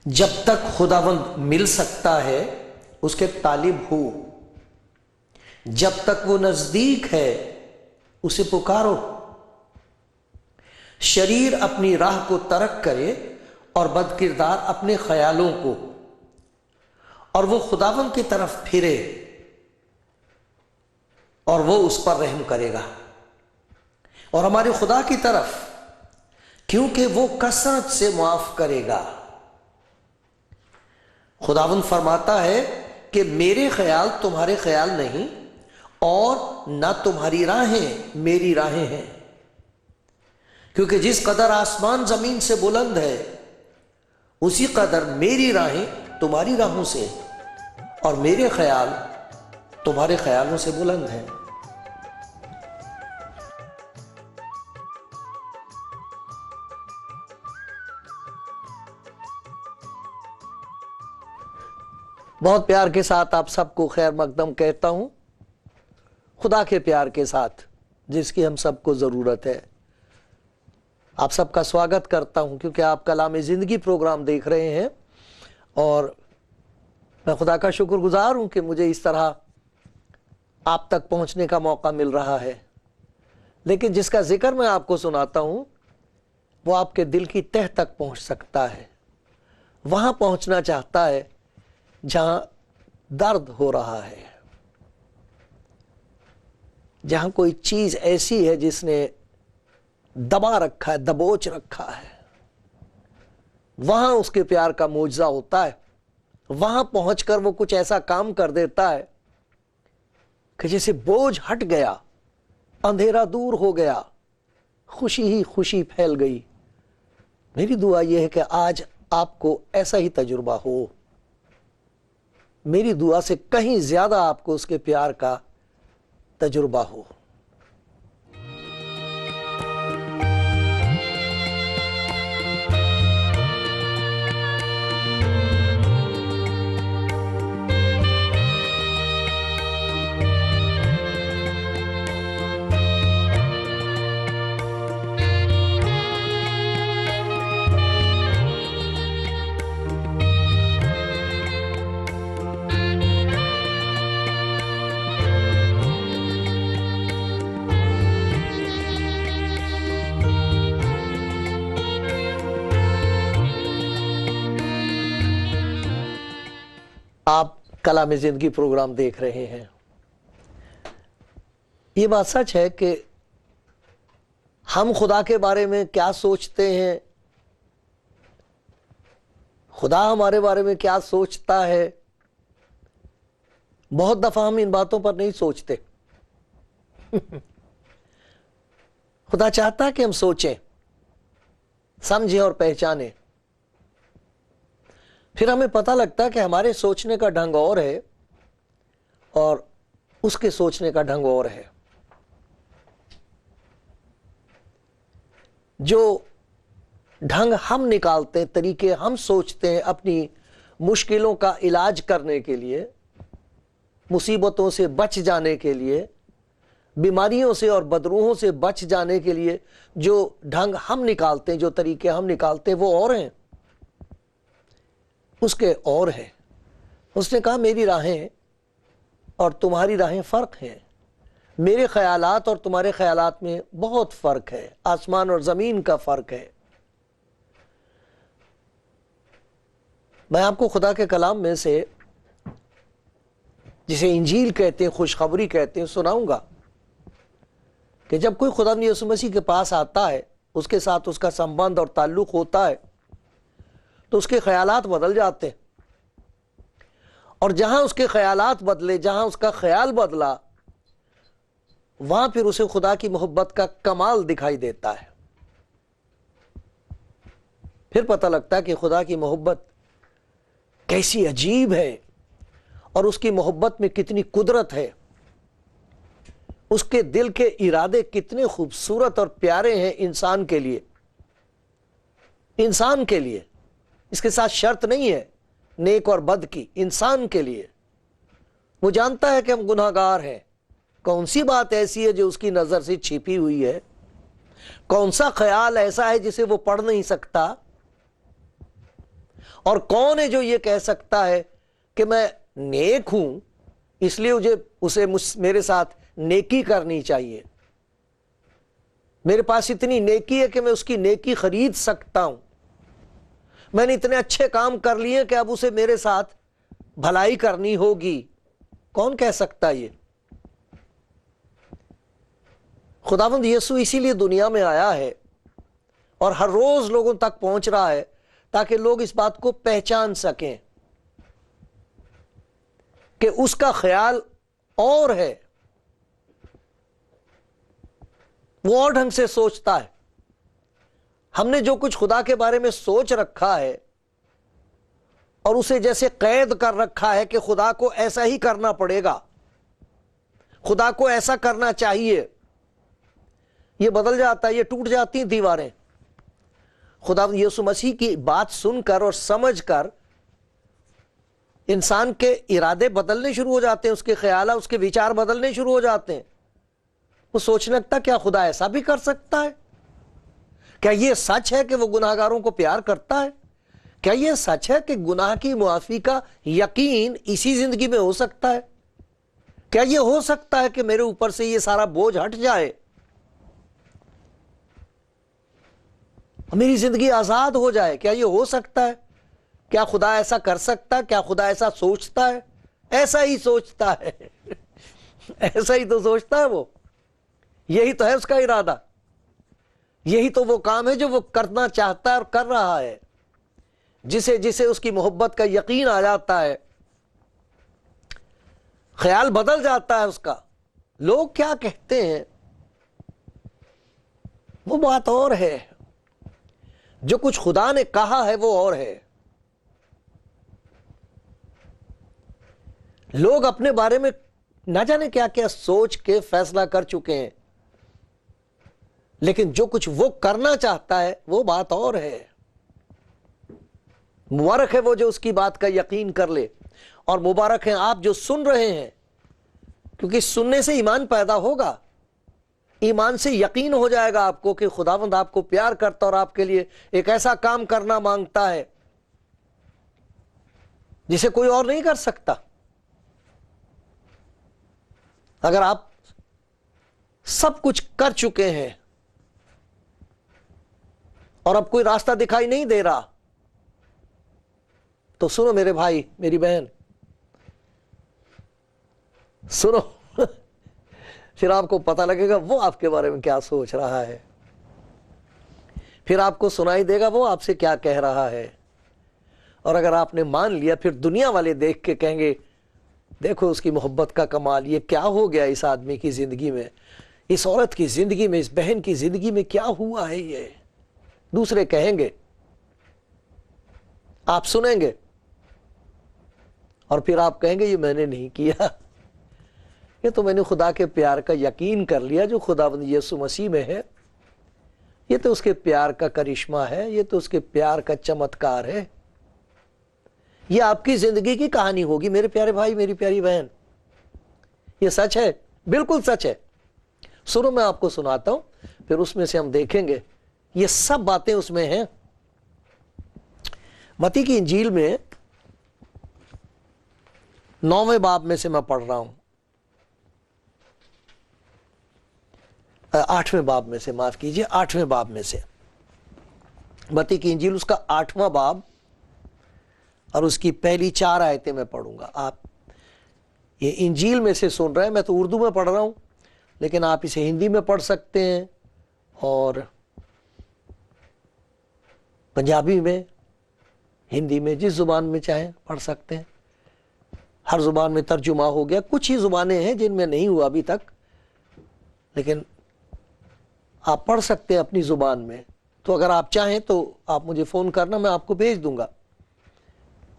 जब तक खुदावंद मिल सकता है उसके तालिब हो, जब तक वो नजदीक है उसे पुकारो। शरीर अपनी राह को तरक करे और बदकिरदार अपने ख्यालों को, और वो खुदावंद की तरफ फिरे और वो उस पर रहम करेगा। और हमारे खुदा की तरफ, क्योंकि वो कसरत से माफ करेगा। खुदावंद फरमाता है कि मेरे ख्याल तुम्हारे ख्याल नहीं और ना तुम्हारी राहें मेरी राहें हैं, क्योंकि जिस कदर आसमान जमीन से बुलंद है उसी कदर मेरी राहें तुम्हारी राहों से और मेरे ख्याल तुम्हारे ख्यालों से बुलंद हैं। बहुत प्यार के साथ आप सबको खैर मकदम कहता हूं, खुदा के प्यार के साथ जिसकी हम सबको ज़रूरत है। आप सबका स्वागत करता हूं क्योंकि आप कलाम ज़िंदगी प्रोग्राम देख रहे हैं और मैं खुदा का शुक्रगुजार हूं कि मुझे इस तरह आप तक पहुंचने का मौका मिल रहा है। लेकिन जिसका जिक्र मैं आपको सुनाता हूं वो आपके दिल की तह तक पहुंच सकता है, वहां पहुंचना चाहता है जहां दर्द हो रहा है, जहां कोई चीज ऐसी है जिसने दबा रखा है, दबोच रखा है, वहां उसके प्यार का मौजज़ा होता है। वहां पहुंचकर वो कुछ ऐसा काम कर देता है कि जैसे बोझ हट गया, अंधेरा दूर हो गया, खुशी ही खुशी फैल गई। मेरी दुआ यह है कि आज आपको ऐसा ही तजुर्बा हो। मेरी दुआ से कहीं ज्यादा आपको उसके प्यार का तजुर्बा हो। आप कलाम ज़िंदगी प्रोग्राम देख रहे हैं। ये बात सच है कि हम खुदा के बारे में क्या सोचते हैं, खुदा हमारे बारे में क्या सोचता है, बहुत दफा हम इन बातों पर नहीं सोचते। खुदा चाहता है कि हम सोचें, समझें और पहचानें। फिर हमें पता लगता है कि हमारे सोचने का ढंग और है और उसके सोचने का ढंग और है। जो ढंग हम निकालते हैं, तरीके हम सोचते हैं अपनी मुश्किलों का इलाज करने के लिए, मुसीबतों से बच जाने के लिए, बीमारियों से और बदरूहों से बच जाने के लिए जो ढंग हम निकालते हैं, जो तरीके हम निकालते हैं, वो और हैं, उसके और है। उसने कहा मेरी राहें और तुम्हारी राहें फ़र्क हैं, मेरे ख्यालात और तुम्हारे ख्यालात में बहुत फ़र्क है, आसमान और ज़मीन का फ़र्क है। मैं आपको खुदा के कलाम में से, जिसे इंजील कहते हैं, खुशखबरी कहते हैं, सुनाऊंगा कि जब कोई खुदा यीशु मसीह के पास आता है, उसके साथ उसका संबंध और ताल्लुक़ होता है, तो उसके ख्यालात बदल जाते हैं। और जहां उसके ख्यालात बदले, जहां उसका ख्याल बदला, वहां फिर उसे खुदा की मोहब्बत का कमाल दिखाई देता है। फिर पता लगता है कि खुदा की मोहब्बत कैसी अजीब है और उसकी मोहब्बत में कितनी कुदरत है, उसके दिल के इरादे कितने खूबसूरत और प्यारे हैं इंसान के लिए। इंसान के लिए, इसके साथ शर्त नहीं है नेक और बद की, इंसान के लिए। वो जानता है कि हम गुनाहगार हैं। कौन सी बात ऐसी है जो उसकी नजर से छिपी हुई है? कौन सा ख्याल ऐसा है जिसे वो पढ़ नहीं सकता? और कौन है जो ये कह सकता है कि मैं नेक हूं इसलिए उसे मेरे साथ नेकी करनी चाहिए, मेरे पास इतनी नेकी है कि मैं उसकी नेकी खरीद सकता हूं, मैंने इतने अच्छे काम कर लिए कि अब उसे मेरे साथ भलाई करनी होगी। कौन कह सकता ये? खुदावंद यीशु इसीलिए दुनिया में आया है और हर रोज लोगों तक पहुंच रहा है ताकि लोग इस बात को पहचान सकें कि उसका ख्याल और है, वो और ढंग से सोचता है। हमने जो कुछ खुदा के बारे में सोच रखा है और उसे जैसे कैद कर रखा है कि खुदा को ऐसा ही करना पड़ेगा, खुदा को ऐसा करना चाहिए, ये बदल जाता है, ये टूट जाती हैं दीवारें। खुदा यीशु मसीह की बात सुनकर और समझकर इंसान के इरादे बदलने शुरू हो जाते हैं, उसके ख्याल, उसके विचार बदलने शुरू हो जाते हैं। वो सोचने लगता क्या खुदा ऐसा भी कर सकता है? क्या यह सच है कि वो गुनाहगारों को प्यार करता है? क्या यह सच है कि गुनाह की मुआफी का यकीन इसी जिंदगी में हो सकता है? क्या यह हो सकता है कि मेरे ऊपर से ये सारा बोझ हट जाए, मेरी जिंदगी आजाद हो जाए? क्या यह हो सकता है? क्या खुदा ऐसा कर सकता है? क्या खुदा ऐसा सोचता है? ऐसा ही सोचता है ऐसा ही तो सोचता है वो। यही तो है उसका इरादा, यही तो वो काम है जो वो करना चाहता है और कर रहा है। जिसे जिसे उसकी मोहब्बत का यकीन आ जाता है, ख्याल बदल जाता है उसका। लोग क्या कहते हैं वो बात और है, जो कुछ खुदा ने कहा है वो और है। लोग अपने बारे में ना जाने क्या क्या सोच के फैसला कर चुके हैं, लेकिन जो कुछ वो करना चाहता है वो बात और है। मुबारक है वो जो उसकी बात का यकीन कर ले, और मुबारक है आप जो सुन रहे हैं, क्योंकि सुनने से ईमान पैदा होगा। ईमान से यकीन हो जाएगा आपको कि खुदावंद आपको प्यार करता और आपके लिए एक ऐसा काम करना मांगता है जिसे कोई और नहीं कर सकता। अगर आप सब कुछ कर चुके हैं और अब कोई रास्ता दिखाई नहीं दे रहा, तो सुनो मेरे भाई, मेरी बहन, सुनो फिर आपको पता लगेगा वो आपके बारे में क्या सोच रहा है। फिर आपको सुनाई देगा वो आपसे क्या कह रहा है। और अगर आपने मान लिया, फिर दुनिया वाले देख के कहेंगे देखो उसकी मोहब्बत का कमाल, ये क्या हो गया इस आदमी की जिंदगी में, इस औरत की जिंदगी में, इस बहन की जिंदगी में क्या हुआ है। ये दूसरे कहेंगे, आप सुनेंगे और फिर आप कहेंगे ये मैंने नहीं किया, ये तो मैंने खुदा के प्यार का यकीन कर लिया जो खुदावंद यीशु मसीह में है। ये तो उसके प्यार का करिश्मा है, ये तो उसके प्यार का चमत्कार है। ये आपकी जिंदगी की कहानी होगी मेरे प्यारे भाई, मेरी प्यारी बहन। ये सच है, बिल्कुल सच है। सुनो मैं आपको सुनाता हूं, फिर उसमें से हम देखेंगे ये सब बातें उसमें हैं। मत्ती की इंजील में 9वें बाब में से मैं पढ़ रहा हूं, 8वें बाब में से, माफ कीजिए, 8वें बाब में से। मत्ती की इंजील उसका 8वां बाब और उसकी पहली 4 आयतें मैं पढ़ूंगा। आप ये इंजील में से सुन रहे हैं, मैं तो उर्दू में पढ़ रहा हूं, लेकिन आप इसे हिंदी में पढ़ सकते हैं और पंजाबी में, हिंदी में, जिस जुबान में चाहें पढ़ सकते हैं। हर जुबान में तर्जुमा हो गया। कुछ ही जुबानें हैं जिनमें नहीं हुआ अभी तक, लेकिन आप पढ़ सकते हैं अपनी जुबान में। तो अगर आप चाहें तो आप मुझे फ़ोन करना, मैं आपको भेज दूंगा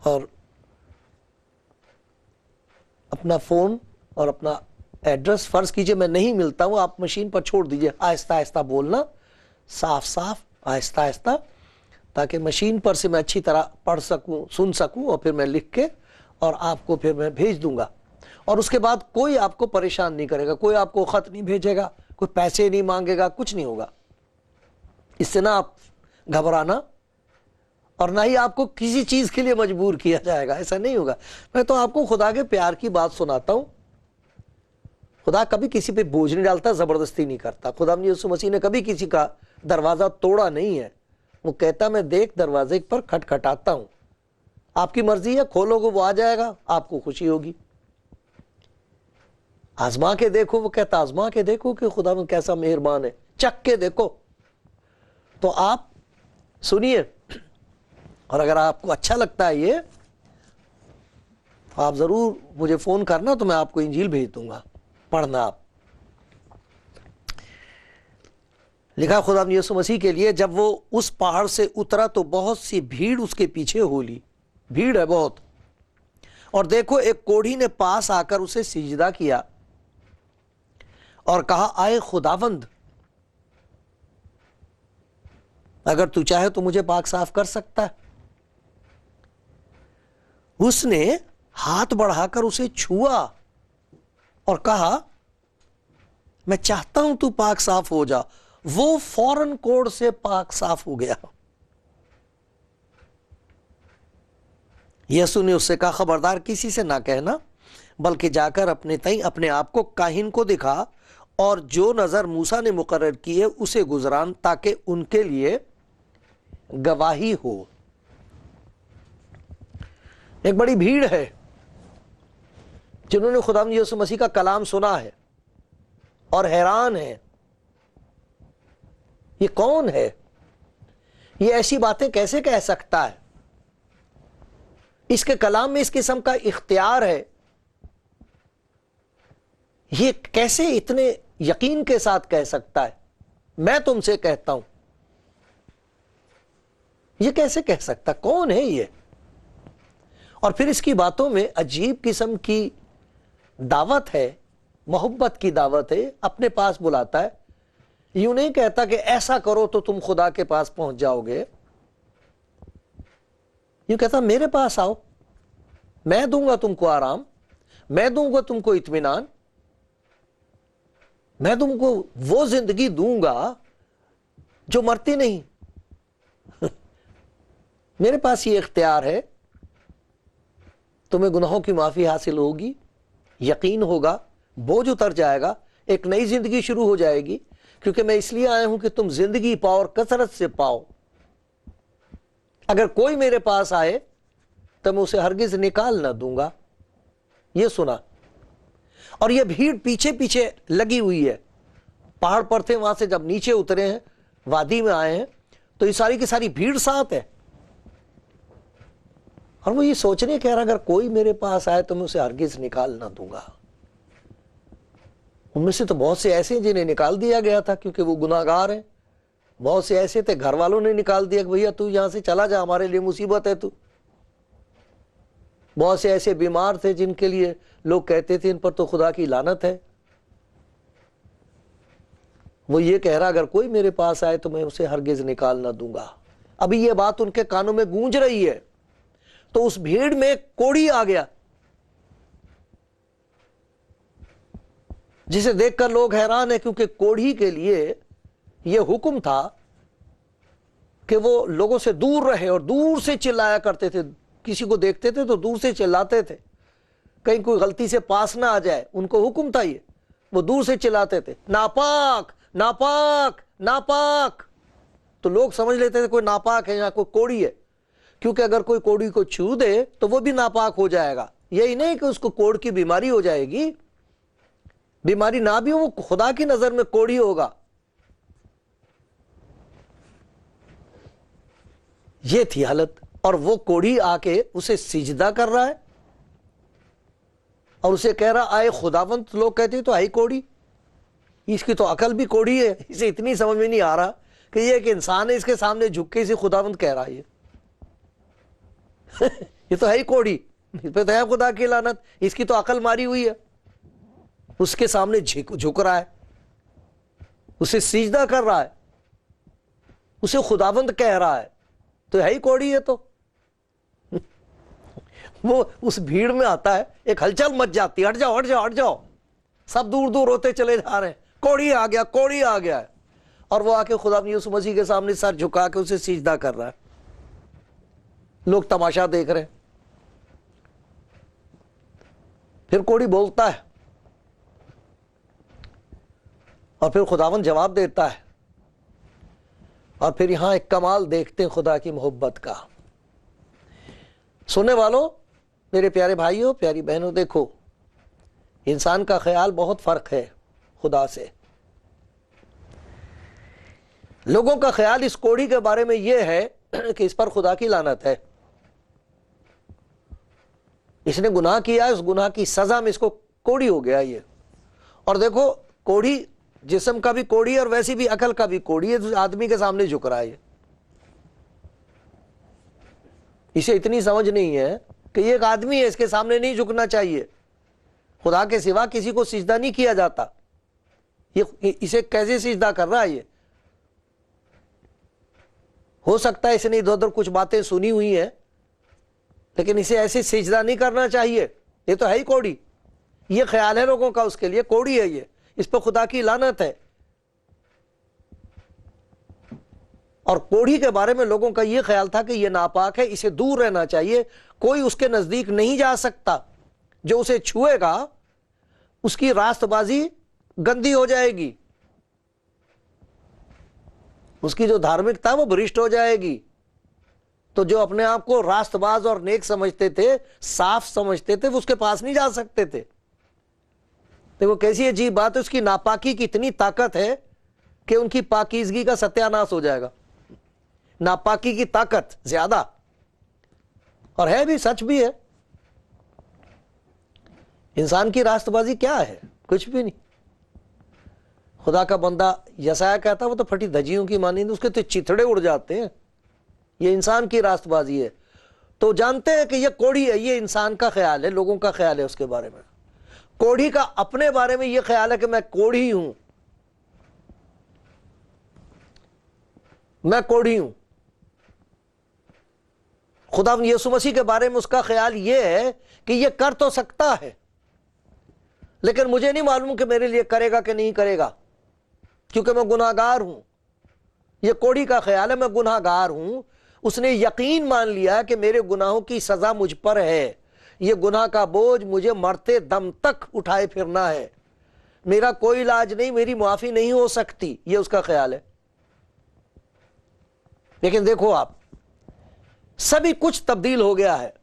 और अपना फ़ोन और अपना एड्रेस, फ़र्ज़ कीजिए मैं नहीं मिलता हूँ, आप मशीन पर छोड़ दीजिए, आहिस्ता आहिस्ता बोलना, साफ साफ आहिस्ता आहिस्ता, ताकि मशीन पर से मैं अच्छी तरह पढ़ सकूँ, सुन सकूँ, और फिर मैं लिख के और आपको फिर मैं भेज दूंगा। और उसके बाद कोई आपको परेशान नहीं करेगा, कोई आपको ख़त नहीं भेजेगा, कोई पैसे नहीं मांगेगा, कुछ नहीं होगा। इससे ना आप घबराना, और ना ही आपको किसी चीज़ के लिए मजबूर किया जाएगा, ऐसा नहीं होगा। मैं तो आपको खुदा के प्यार की बात सुनाता हूँ। खुदा कभी किसी पे बोझ नहीं डालता, ज़बरदस्ती नहीं करता। खुदा यीशु मसीह ने कभी किसी का दरवाज़ा तोड़ा नहीं है। वो कहता मैं देख दरवाजे पर खटखटाता हूँ, आपकी मर्जी है, खोलोगे वो आ जाएगा, आपको खुशी होगी। आजमा के देखो, वो कहता आजमा के देखो कि खुदा कैसा मेहरबान है, चख के देखो। तो आप सुनिए, और अगर आपको अच्छा लगता है ये, तो आप ज़रूर मुझे फ़ोन करना, तो मैं आपको इंजील भेज दूंगा, पढ़ना आप। लिखा खुदा यीशु मसीह के लिए, जब वो उस पहाड़ से उतरा तो बहुत सी भीड़ उसके पीछे हो ली। भीड़ है बहुत। और देखो एक कोढ़ी ने पास आकर उसे सिजदा किया और कहा आए खुदावंद, अगर तू चाहे तो मुझे पाक साफ कर सकता है। उसने हाथ बढ़ाकर उसे छुआ और कहा मैं चाहता हूं तू पाक साफ हो जा। वो फौरन कोढ़ से पाक साफ हो गया। यीशु ने उससे कहा खबरदार किसी से ना कहना, बल्कि जाकर अपने तई अपने आप को काहिन को दिखा और जो नजर मूसा ने मुकर्रर की है उसे गुजरान, ताकि उनके लिए गवाही हो। एक बड़ी भीड़ है जिन्होंने खुदा यीशु मसीह का कलाम सुना है और हैरान है, ये कौन है, ये ऐसी बातें कैसे कह सकता है, इसके कलाम में इस किस्म का इख्तियार है, ये कैसे इतने यकीन के साथ कह सकता है। मैं तुमसे कहता हूं, ये कैसे कह सकता, कौन है ये। और फिर इसकी बातों में अजीब किस्म की दावत है, मोहब्बत की दावत है, अपने पास बुलाता है। यूं नहीं कहता कि ऐसा करो तो तुम खुदा के पास पहुंच जाओगे, यूं कहता मेरे पास आओ, मैं दूंगा तुमको आराम, मैं दूंगा तुमको इत्मीनान, मैं तुमको वो जिंदगी दूंगा जो मरती नहीं। मेरे पास ये इख्तियार है, तुम्हें गुनाहों की माफी हासिल होगी, यकीन होगा, बोझ उतर जाएगा, एक नई जिंदगी शुरू हो जाएगी, क्योंकि मैं इसलिए आया हूं कि तुम जिंदगी पाओ और कसरत से पाओ। अगर कोई मेरे पास आए तो मैं उसे हरगिज निकाल ना दूंगा। यह सुना, और यह भीड़ पीछे पीछे लगी हुई है। पहाड़ पर थे, वहां से जब नीचे उतरे हैं, वादी में आए हैं, तो ये सारी की सारी भीड़ साथ है। और वो ये सोचने कह रहा अगर कोई मेरे पास आए तो मैं उसे हरगिज निकाल ना दूंगा। उनमें से तो बहुत से ऐसे हैं जिन्हें निकाल दिया गया था क्योंकि वो गुनाहगार हैं। बहुत से ऐसे थे घर वालों ने निकाल दिया कि भैया तू यहां से चला जा, हमारे लिए मुसीबत है तू। बहुत से ऐसे बीमार थे जिनके लिए लोग कहते थे इन पर तो खुदा की लानत है। वो ये कह रहा अगर कोई मेरे पास आए तो मैं उसे हरगिज निकाल ना दूंगा। अभी ये बात उनके कानों में गूंज रही है, तो उस भीड़ में कोढ़ी आ गया, जिसे देखकर लोग हैरान है, क्योंकि कोढ़ी के लिए यह हुक्म था कि वो लोगों से दूर रहे और दूर से चिल्लाया करते थे। किसी को देखते थे तो दूर से चिल्लाते थे, कहीं कोई गलती से पास ना आ जाए, उनको हुक्म था ये। वो दूर से चिल्लाते थे नापाक नापाक नापाक, तो लोग समझ लेते थे कोई नापाक है, यहां कोई कोढ़ी है, क्योंकि अगर कोई कोढ़ी को छू दे तो वो भी नापाक हो जाएगा। यही नहीं कि उसको कोढ़ की बीमारी हो जाएगी, बीमारी ना भी हो, वो खुदा की नजर में कोढ़ी होगा। ये थी हालत। और वो कोढ़ी आके उसे सिजदा कर रहा है और उसे कह रहा आए खुदावंत। लोग कहते तो आई कोढ़ी, इसकी तो अकल भी कोढ़ी है, इसे इतनी समझ में नहीं आ रहा कि ये एक इंसान है, इसके सामने झुक के इसे खुदावंत कह रहा है ये। ये तो है ही कोढ़ी, इस पे तो है खुदा की लानत, इसकी तो अकल मारी हुई है, उसके सामने झुक रहा है, उसे सिजदा कर रहा है, उसे खुदावंद कह रहा है, तो है ही कौड़ी है। तो वो उस भीड़ में आता है, एक हलचल मच जाती है, हट जाओ हट जाओ हट जाओ, सब दूर दूर होते चले जा रहे हैं, कौड़ी आ गया कौड़ी आ गया है। और वो आके खुदा यीशु मसीह के सामने सर झुका के उसे सिजदा कर रहा है, लोग तमाशा देख रहे हैं। फिर कोड़ी बोलता है और फिर खुदावंद जवाब देता है। और फिर यहां एक कमाल देखते हैं खुदा की मोहब्बत का। सुनने वालों, मेरे प्यारे भाइयों प्यारी बहनों, देखो इंसान का ख्याल बहुत फर्क है खुदा से। लोगों का ख्याल इस कोड़ी के बारे में यह है कि इस पर खुदा की लानत है, इसने गुनाह किया, इस गुनाह की सजा में इसको कोड़ी हो गया ये। और देखो कोड़ी जिस्म का भी कोड़ी है और वैसी भी अकल का भी कोड़ी है, तो आदमी के सामने झुक रहा है। इसे इतनी समझ नहीं है कि ये एक आदमी है, इसके सामने नहीं झुकना चाहिए, खुदा के सिवा किसी को सिजदा नहीं किया जाता। ये इसे कैसे सिजदा कर रहा है ये? हो सकता है इसने इधर उधर कुछ बातें सुनी हुई हैं, लेकिन इसे ऐसे सिजदा नहीं करना चाहिए, ये तो है ही कोड़ी। ये ख्याल है लोगों का उसके लिए कोड़ी है ये, इस पर खुदा की लानत है। और कोड़ी के बारे में लोगों का यह ख्याल था कि यह नापाक है, इसे दूर रहना चाहिए, कोई उसके नजदीक नहीं जा सकता, जो उसे छुएगा उसकी रास्तबाजी गंदी हो जाएगी, उसकी जो धार्मिकता वो भ्रष्ट हो जाएगी। तो जो अपने आप को रास्तबाज और नेक समझते थे, साफ समझते थे, वो उसके पास नहीं जा सकते थे। देखो कैसी अजीब बात है, उसकी नापाकी की इतनी ताकत है कि उनकी पाकीज़गी का सत्यानाश हो जाएगा। नापाकी की ताकत ज्यादा, और है भी, सच भी है। इंसान की रास्तबाजी क्या है? कुछ भी नहीं। खुदा का बंदा यसाया कहता वो तो फटी धजियों की मानी, उसके तो चिथड़े उड़ जाते हैं। ये इंसान की रास्तबाजी है। तो जानते हैं कि ये कोड़ी है, ये इंसान का ख्याल है, लोगों का ख्याल है उसके बारे में। कोढ़ी का अपने बारे में यह ख्याल है कि मैं कोढ़ी हूं, मैं कोढ़ी हूं। खुदा यीशु मसीह के बारे में उसका ख्याल यह है कि यह कर तो सकता है, लेकिन मुझे नहीं मालूम कि मेरे लिए करेगा कि नहीं करेगा, क्योंकि मैं गुनाहगार हूं। यह कोढ़ी का ख्याल है, मैं गुनाहगार हूं। उसने यकीन मान लिया कि मेरे गुनाहों की सजा मुझ पर है, यह गुनाह का बोझ मुझे मरते दम तक उठाए फिरना है, मेरा कोई इलाज नहीं, मेरी माफी नहीं हो सकती, यह उसका ख्याल है। लेकिन देखो आप, सभी कुछ तब्दील हो गया है।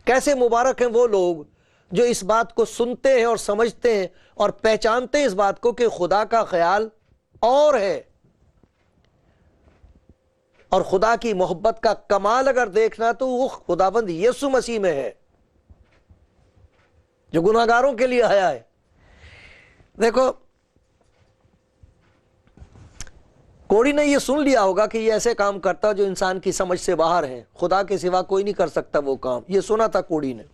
कैसे मुबारक हैं वो लोग जो इस बात को सुनते हैं और समझते हैं और पहचानते हैं इस बात को कि खुदा का ख्याल और है। और खुदा की मोहब्बत का कमाल अगर देखना तो वो खुदाबंद यीशु मसीह में है, जो गुनाहगारों के लिए आया है। देखो कोड़ी ने यह सुन लिया होगा कि ये ऐसे काम करता जो इंसान की समझ से बाहर है, खुदा के सिवा कोई नहीं कर सकता वो काम, ये सुना था कोड़ी ने।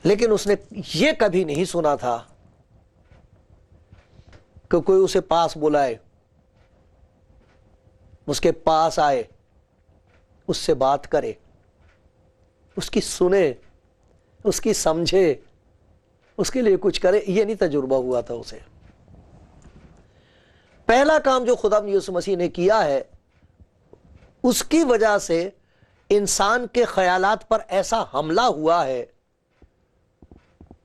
लेकिन उसने ये कभी नहीं सुना था कि कोई उसे पास बुलाए, उसके पास आए, उससे बात करे, उसकी सुने, उसकी समझे, उसके लिए कुछ करे। ये नहीं तजुर्बा हुआ था उसे। पहला काम जो खुदा यीशु मसीह ने किया है, उसकी वजह से इंसान के ख्यालात पर ऐसा हमला हुआ है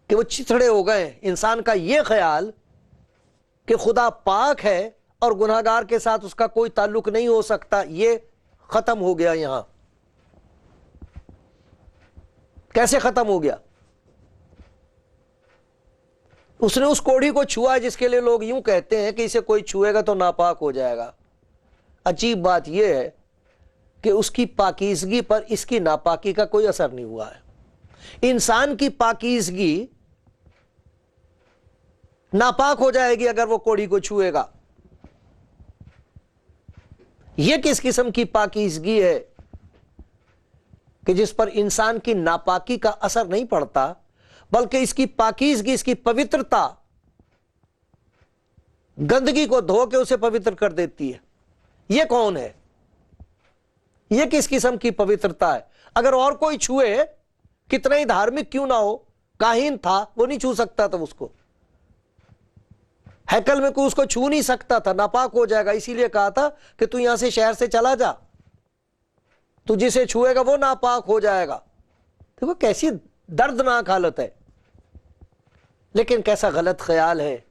कि वो चिथड़े हो गए। इंसान का यह ख्याल कि खुदा पाक है और गुनाहगार के साथ उसका कोई ताल्लुक नहीं हो सकता, ये खत्म हो गया। यहां कैसे खत्म हो गया? उसने उस कोढ़ी को छुआ जिसके लिए लोग यूं कहते हैं कि इसे कोई छुएगा तो नापाक हो जाएगा। अजीब बात यह है कि उसकी पाकीज़गी पर इसकी नापाकी का कोई असर नहीं हुआ है। इंसान की पाकीज़गी नापाक हो जाएगी अगर वो कोढ़ी को छुएगा। यह किस किस्म की पाकीज़गी है कि जिस पर इंसान की नापाकी का असर नहीं पड़ता, बल्कि इसकी पाकीज़गी, इसकी पवित्रता गंदगी को धो के उसे पवित्र कर देती है। यह कौन है? यह किस किस्म की पवित्रता है? अगर और कोई छुए, कितना ही धार्मिक क्यों ना हो, काहीन था, वो नहीं छू सकता था उसको। हैकल में कोई उसको छू नहीं सकता था, नापाक हो जाएगा। इसीलिए कहा था कि तू यहां से, शहर से चला जा, तू जिसे छुएगा वो नापाक हो जाएगा। देखो कैसी दर्दनाक हालत है। लेकिन कैसा गलत ख्याल है,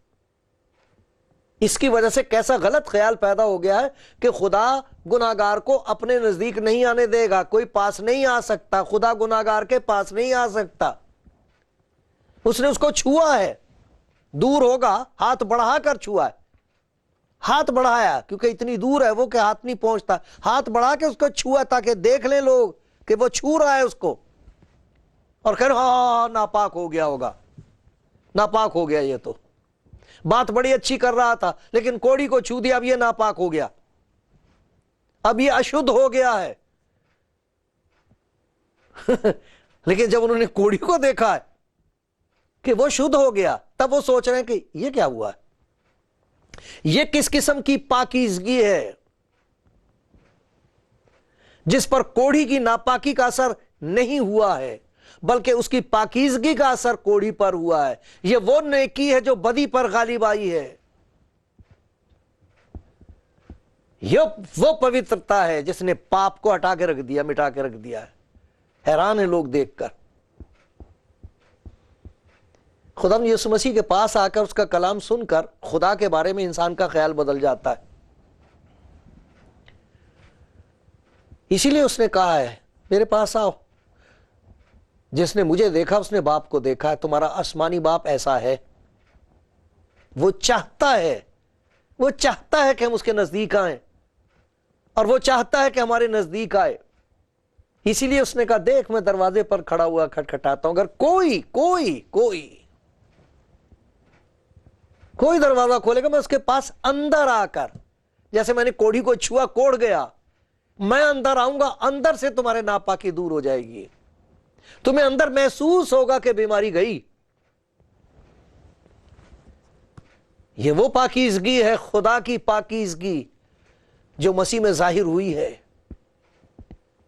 इसकी वजह से कैसा गलत ख्याल पैदा हो गया है कि खुदा गुनाहगार को अपने नजदीक नहीं आने देगा, कोई पास नहीं आ सकता, खुदा गुनाहगार के पास नहीं आ सकता। उसने उसको छुआ है, दूर होगा, हाथ बढ़ाकर छुआ है, हाथ बढ़ाया क्योंकि इतनी दूर है वो कि हाथ नहीं पहुंचता, हाथ बढ़ा के उसको छुआ ताकि देख ले लोग कि वो छू रहा है उसको, और कह हाँ नापाक हो गया होगा, नापाक हो गया। ये तो बात बड़ी अच्छी कर रहा था, लेकिन कोड़ी को छू दिया, अब ये नापाक हो गया, अब ये अशुद्ध हो गया है। लेकिन जब उन्होंने कोड़ी को देखा है कि वो शुद्ध हो गया, तब वो सोच रहे हैं कि ये क्या हुआ है, ये किस किस्म की पाकीज़गी है जिस पर कोढ़ी की नापाकी का असर नहीं हुआ है, बल्कि उसकी पाकीज़गी का असर कोढ़ी पर हुआ है। यह वो नेकी है जो बदी पर गालिब आई है। यह वो पवित्रता है जिसने पाप को हटा के रख दिया, मिटा के रख दिया है। हैरान है लोग देखकर। खुदा यीशु मसीह के पास आकर उसका कलाम सुनकर खुदा के बारे में इंसान का ख्याल बदल जाता है। इसीलिए उसने कहा है, मेरे पास आओ, जिसने मुझे देखा उसने बाप को देखा है। तुम्हारा आसमानी बाप ऐसा है, वो चाहता है, वो चाहता है कि हम उसके नजदीक आए, और वो चाहता है कि हमारे नजदीक आए। इसीलिए उसने कहा, देख मैं दरवाजे पर खड़ा हुआ खटखटाता हूं, अगर कोई कोई कोई कोई दरवाजा खोलेगा, मैं उसके पास अंदर आकर, जैसे मैंने कोढ़ी को छुआ, कोढ़ गया, मैं अंदर आऊंगा, अंदर से तुम्हारे नापाकी दूर हो जाएगी, तुम्हें अंदर महसूस होगा कि बीमारी गई। ये वो पाकीज़गी है, खुदा की पाकीज़गी, जो मसीह में जाहिर हुई है,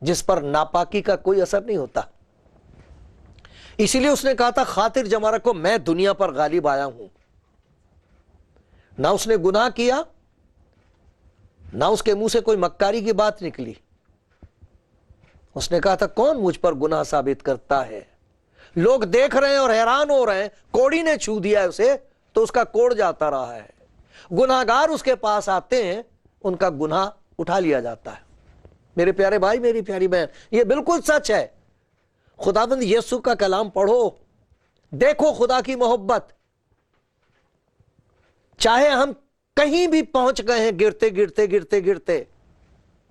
जिस पर नापाकी का कोई असर नहीं होता। इसीलिए उसने कहा था, खातिर जमा रखो, मैं दुनिया पर गालिब आया हूं। ना उसने गुनाह किया, ना उसके मुंह से कोई मक्कारी की बात निकली। उसने कहा था, कौन मुझ पर गुनाह साबित करता है? लोग देख रहे हैं और हैरान हो रहे हैं, कोड़ी ने छू दिया है उसे, तो उसका कोड़ जाता रहा है। गुनाहगार उसके पास आते हैं, उनका गुनाह उठा लिया जाता है। मेरे प्यारे भाई, मेरी प्यारी बहन, यह बिल्कुल सच है। खुदाबंद यीशु का कलाम पढ़ो, देखो खुदा की मोहब्बत। चाहे हम कहीं भी पहुंच गए हैं, गिरते गिरते गिरते गिरते,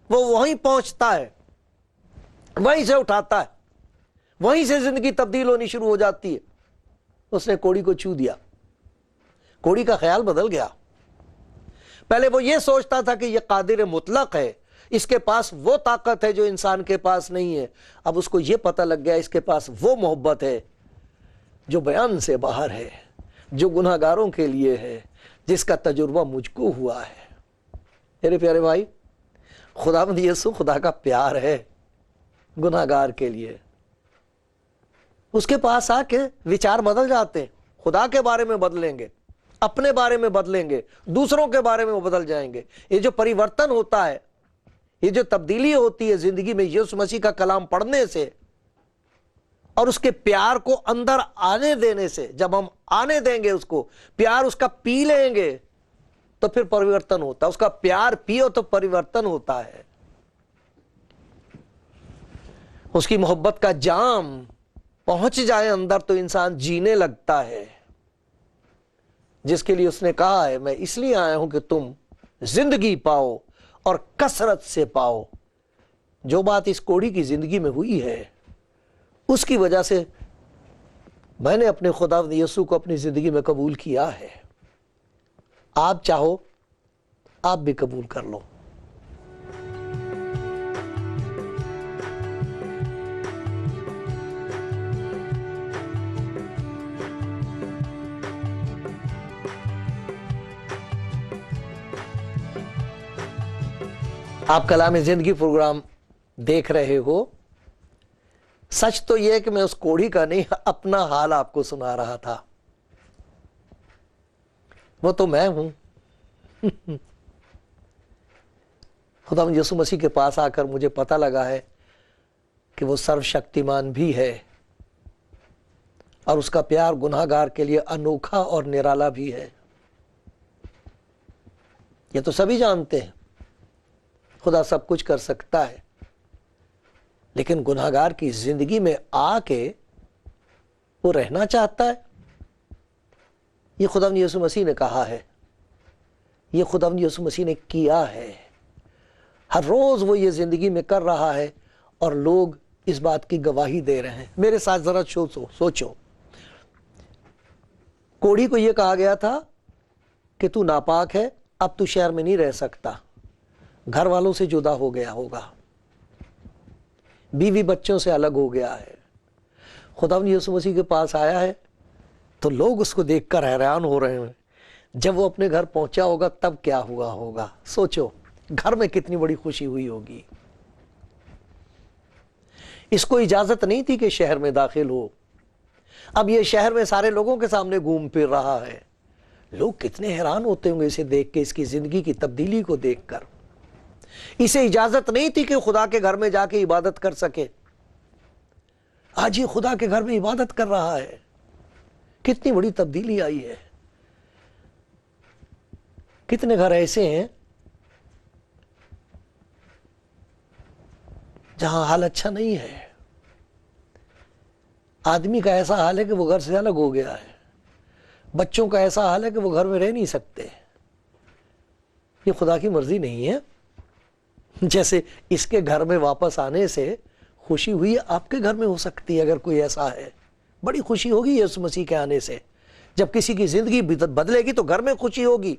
वो वहीं पहुंचता है, वहीं से उठाता है, वहीं से जिंदगी तब्दील होनी शुरू हो जाती है। उसने कोड़ी को छू दिया, कोड़ी का ख्याल बदल गया। पहले वो ये सोचता था कि ये कादिर मुतलक है, इसके पास वो ताकत है जो इंसान के पास नहीं है। अब उसको ये पता लग गया, इसके पास वो मोहब्बत है जो बयान से बाहर है, जो गुनाहगारों के लिए है, जिसका तजुर्बा मुझको हुआ है। मेरे प्यारे भाई, खुदावंद यीशु खुदा का प्यार है गुनाहगार के लिए। उसके पास आके विचार बदल जाते हैं, खुदा के बारे में बदलेंगे, अपने बारे में बदलेंगे, दूसरों के बारे में बदल जाएंगे। ये जो परिवर्तन होता है, ये जो तब्दीली होती है जिंदगी में यीशु मसीह का कलाम पढ़ने से और उसके प्यार को अंदर आने देने से, जब हम आने देंगे उसको, प्यार उसका पी लेंगे, तो फिर परिवर्तन होता है। उसका प्यार पियो तो परिवर्तन होता है। उसकी मोहब्बत का जाम पहुंच जाए अंदर तो इंसान जीने लगता है, जिसके लिए उसने कहा है, मैं इसलिए आया हूं कि तुम जिंदगी पाओ और कसरत से पाओ। जो बात इस कोढ़ी की जिंदगी में हुई है, उसकी वजह से मैंने अपने खुदावंद यीशु को अपनी जिंदगी में कबूल किया है। आप चाहो, आप भी कबूल कर लो। आप कलाम जिंदगी प्रोग्राम देख रहे हो। सच तो यह है कि मैं उस कोढ़ी का नहीं, अपना हाल आपको सुना रहा था। वो तो मैं हूं। खुदा यीशु मसीह के पास आकर मुझे पता लगा है कि वो सर्वशक्तिमान भी है और उसका प्यार गुनाहगार के लिए अनोखा और निराला भी है। ये तो सभी जानते हैं, खुदा सब कुछ कर सकता है, लेकिन गुनाहगार की जिंदगी में आके वो रहना चाहता है। ये खुदा यीशु मसीह ने कहा है, ये खुदा यीशु मसीह ने किया है। हर रोज वो ये जिंदगी में कर रहा है और लोग इस बात की गवाही दे रहे हैं। मेरे साथ जरा सोचो, कोढ़ी को यह कहा गया था कि तू नापाक है, अब तू शहर में नहीं रह सकता, घर वालों से जुदा हो गया होगा, बीवी बच्चों से अलग हो गया है। खुदा यीशु मसीह के पास आया है तो लोग उसको देखकर हैरान हो रहे हैं। जब वो अपने घर पहुंचा होगा तब क्या हुआ होगा। सोचो, घर में कितनी बड़ी खुशी हुई होगी। इसको इजाजत नहीं थी कि शहर में दाखिल हो। अब ये शहर में सारे लोगों के सामने घूम फिर रहा है। लोग कितने हैरान होते होंगे इसे देख के, इसकी जिंदगी की तब्दीली को देखकर। इसे इजाजत नहीं थी कि खुदा के घर में जाके इबादत कर सके। आज ये खुदा के घर में इबादत कर रहा है। कितनी बड़ी तब्दीली आई है। कितने घर ऐसे हैं जहां हाल अच्छा नहीं है। आदमी का ऐसा हाल है कि वो घर से अलग हो गया है। बच्चों का ऐसा हाल है कि वो घर में रह नहीं सकते। ये खुदा की मर्जी नहीं है। जैसे इसके घर में वापस आने से खुशी हुई, आपके घर में हो सकती है। अगर कोई ऐसा है, बड़ी खुशी होगी यीशु मसीह के आने से। जब किसी की जिंदगी बदलेगी तो घर में खुशी होगी।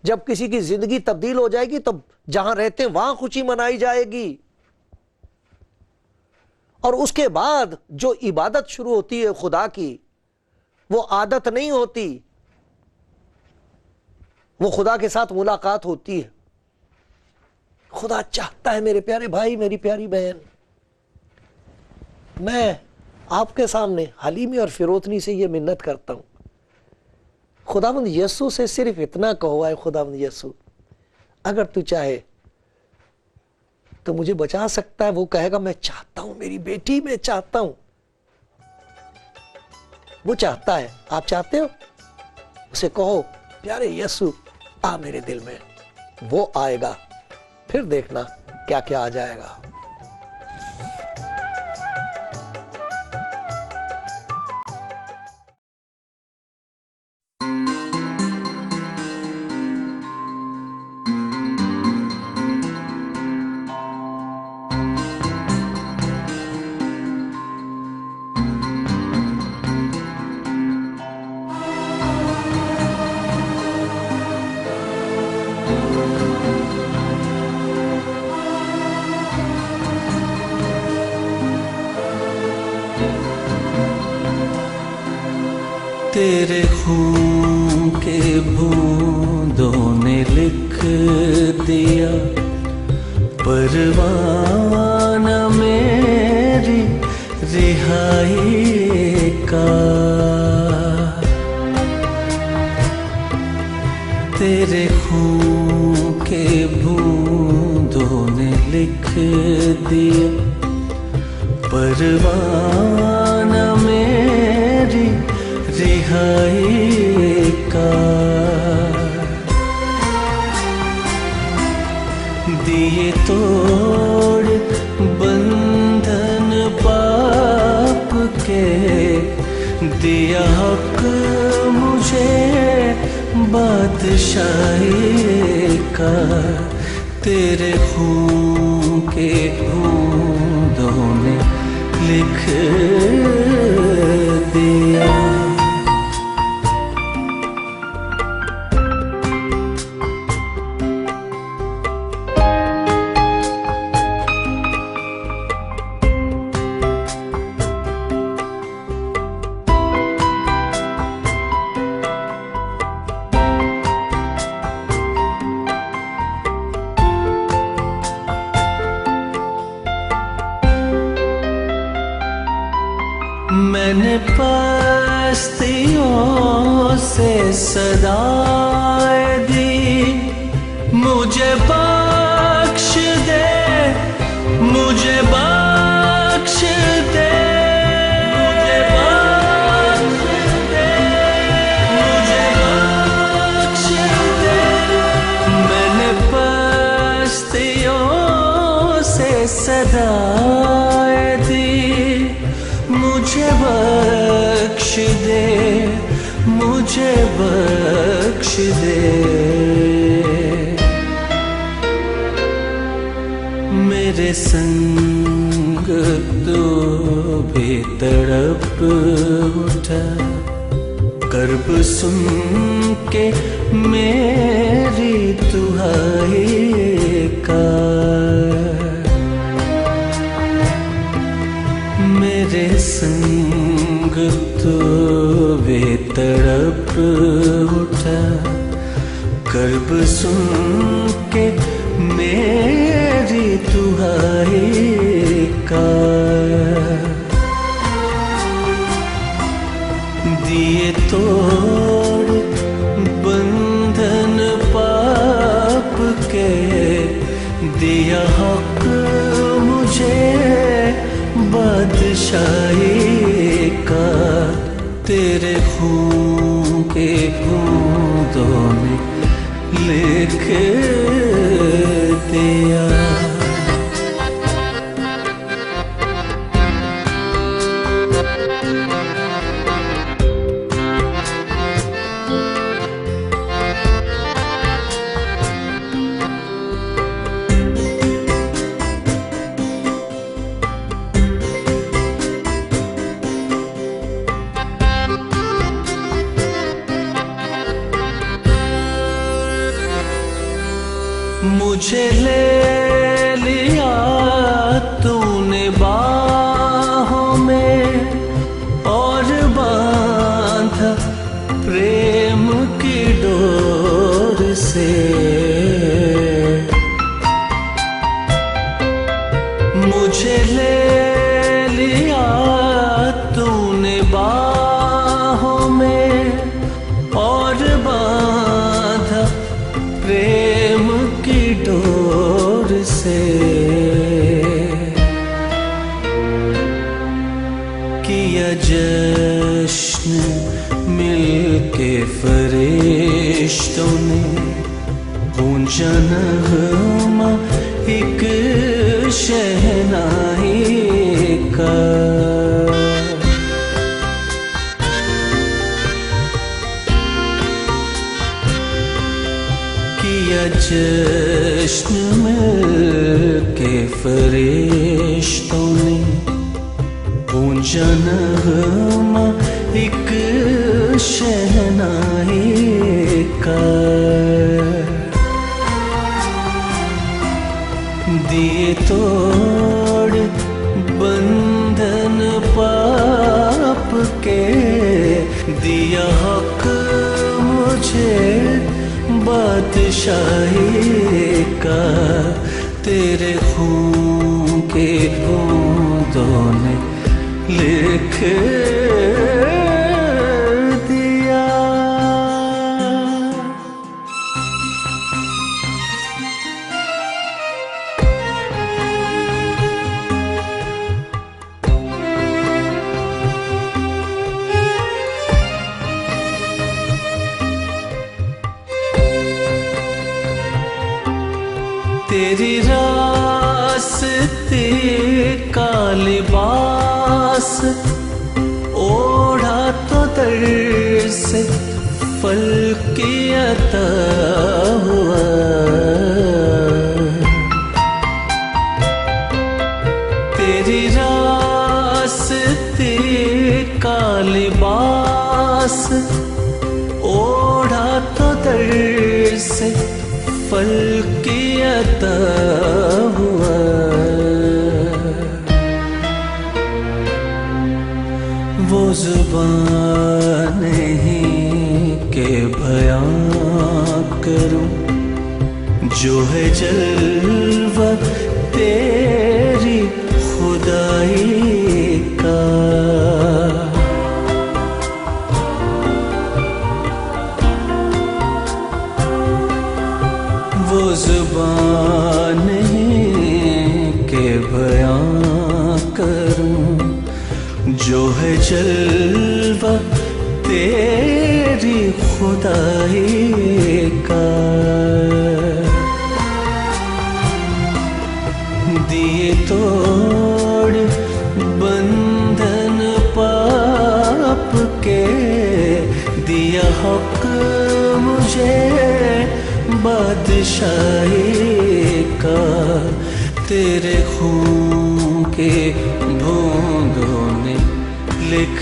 जब किसी की जिंदगी तब्दील हो जाएगी तो जहां रहते हैं वहां खुशी मनाई जाएगी। और उसके बाद जो इबादत शुरू होती है खुदा की, वो आदत नहीं होती, वो खुदा के साथ मुलाकात होती है। खुदा चाहता है, मेरे प्यारे भाई, मेरी प्यारी बहन, मैं आपके सामने हलीमी और फिरोतनी से ये मिन्नत करता हूं। खुदावंद यीशु से सिर्फ इतना कहो, है खुदावंद यीशु, अगर तू चाहे तो मुझे बचा सकता है। वो कहेगा मैं चाहता हूं, मेरी बेटी मैं चाहता हूं। वो चाहता है। आप चाहते हो? उसे कहो, प्यारे यीशु आ मेरे दिल में। वो आएगा, फिर देखना क्या क्या आ जाएगा। तेरे खून के बूंदों ने लिख दिया परवाना मेरी रिहाई का। तेरे खून के बूंदों ने लिख दिया परवाना मेरी रिहाई का। दिए तोड़ बंधन पाप के, दिया हक मुझे बादशाही का। तेरे खून के बूंदों ने लिख दिया। मैंने पस्तियों से सदाएं दी, मुझे बख्श दे, मुझे बख्श दे, मुझे बख्श दे, मुझे बख्श दे। मैंने पस्तियों से सदाएं दी, मुझे बख्श दे, मुझे बख्श दे। मेरे संग तो भी तड़प उठा, कर्ब सुन के मेरी दुहाई का। मेरे संग तो वे तड़प उठा, कर्ब सुन के मेरी दुहाई का। दिए तोड़ बंधन पाप के, दिया हक मुझे बादशाही का। तेरे खून के बूंदों में लिख दिया। मुझे ले लिया तूने बाहों में और बांधा प्रेम की डोर से। मुझे ले लिया तूने बाहों में और बांधा प्रेम की डोर से। किया जश्न मिलके फरिश्तों ने, गूंजा नग़मा एक शहनाई का। किया जश्न मिलके फरिश्तों ने, गूंजा नग़मा एक शहनाई का। दिए तोड़ बंधन पाप के, दिया हक मुझे बादशाही का। तेरे खून के बूंदों ने लिख दिया। तेरी रास्ते का लिबास ओढ़ा तो दर से फल की अता हुआ। तेरी रास्ते का लिबास ओढ़ा तो दर से फल की अता हुआ। वो ज़ुबान नहीं के बयां करूं, जो है जलवा तेरी खुदाई का। जो है जलवा तेरी खुदाई का। दिए तोड़ बंधन पाप के, दिया हक मुझे बादशाही का। तेरे खून के बूंदों ने लिख